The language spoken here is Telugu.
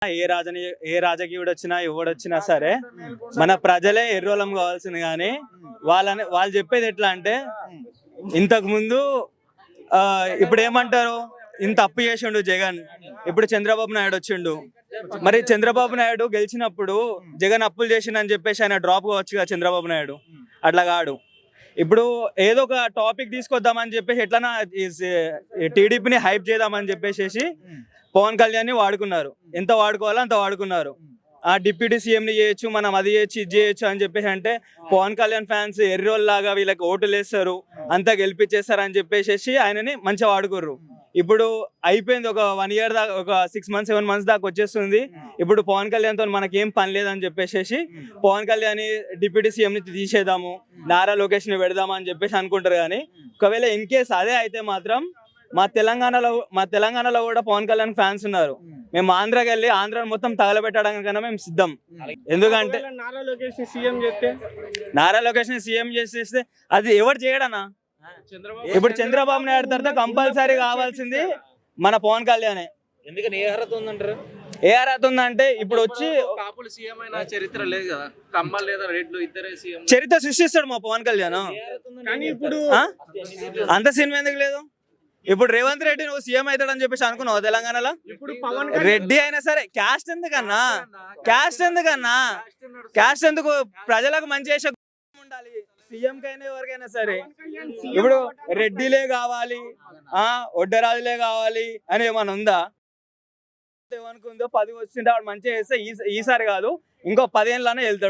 ఏ రాజకీయుడు వచ్చినా ఎవడొచ్చినా సరే మన ప్రజలే ఎర్రోలం కావాల్సింది. కానీ వాళ్ళు చెప్పేది ఎట్లా అంటే, ఇంతకు ముందు ఇప్పుడు ఏమంటారు, ఇంత అప్పు చేసిండు జగన్, ఇప్పుడు చంద్రబాబు నాయుడు వచ్చిండు. మరి చంద్రబాబు నాయుడు గెలిచినప్పుడు జగన్ అప్పులు చేసిండని చెప్పేసి ఆయన డ్రాప్ కావచ్చు కదా చంద్రబాబు నాయుడు. అట్లా కాడు. ఇప్పుడు ఏదో ఒక టాపిక్ తీసుకొద్దామని చెప్పేసి ఎట్లన్నా టీడీపీని హైప్ చేద్దామని చెప్పేసి పవన్ కళ్యాణ్ని వాడుకున్నారు. ఎంత వాడుకోవాలో అంత వాడుకున్నారు. ఆ డిప్యూటీ సీఎంని చేయొచ్చు, మనం అది చేయొచ్చు, ఇది చేయొచ్చు అని చెప్పేసి అంటే పవన్ కళ్యాణ్ ఫ్యాన్స్ ఎర్రోల్లాగా వీళ్ళకి ఓటులు వేస్తారు, అంతా గెలిపించేస్తారు అని చెప్పేసి ఆయనని మంచిగా వాడుకోర్రు. ఇప్పుడు అయిపోయింది, ఒక 1 year దాకా, ఒక 6 months 7 months దాకా వచ్చేస్తుంది. ఇప్పుడు పవన్ కళ్యాణ్తో మనకేం పని లేదని చెప్పేసి పవన్ కళ్యాణ్ డిప్యూటీ సీఎంని తీసేద్దాము, నారా లోకేష్ని పెడదామా అని చెప్పేసి అనుకుంటారు. కానీ ఒకవేళ ఇన్ కేస్ అదే అయితే మాత్రం మా తెలంగాణలో కూడా పవన్ కళ్యాణ్ ఫ్యాన్స్ ఉన్నారు. మేము ఆంధ్రాకి వెళ్ళి ఆంధ్రాని మొత్తం తగలబెట్టడానికన్నా మేము సిద్ధం. ఎందుకంటే నారా లోకేష్ ని సీఎం చేసేస్తే అది ఎవరు చేయడనా? ఇప్పుడు చంద్రబాబు నాయుడు తర్వాత కంపల్సరీ కావాల్సింది మన పవన్ కళ్యాణే. ఎందుకని ఏ అర్హత ఉందంటారు? ఏ అర్హత ఉందంటే ఇప్పుడు వచ్చి కాపులు సీఎం అయిన చరిత్ర లేదు కదా, కమ్మలు లేదా రెడ్లు ఇద్దరే సీఎం. చరిత్ర సృష్టిస్తాడు మా పవన్ కళ్యాణ్. కానీ ఇప్పుడు అంత సినిమా ఎందుకు లేదు? ఇప్పుడు రేవంత్ రెడ్డి నువ్వు సీఎం అవుతాడని చెప్పేసి అనుకున్నావు తెలంగాణలో? ఇప్పుడు పవన్ రెడ్డి అయినా సరే క్యాస్ట్ ఎందుకన్నా, క్యాస్ట్ ఎందుకు? ప్రజలకు మంచి చేసే ఉండాలి సీఎం కైనా ఎవరికైనా సరే. ఇప్పుడు రెడ్డిలే కావాలి, ఒడ్డరాజులే కావాలి అని ఏమన్నా ఉందా? ఏమనుకుందో 10 వచ్చింటే వాడు మంచిగా చేస్తే ఈసారి కాదు ఇంకో 10 ఏళ్ళనే వెళ్తాడు.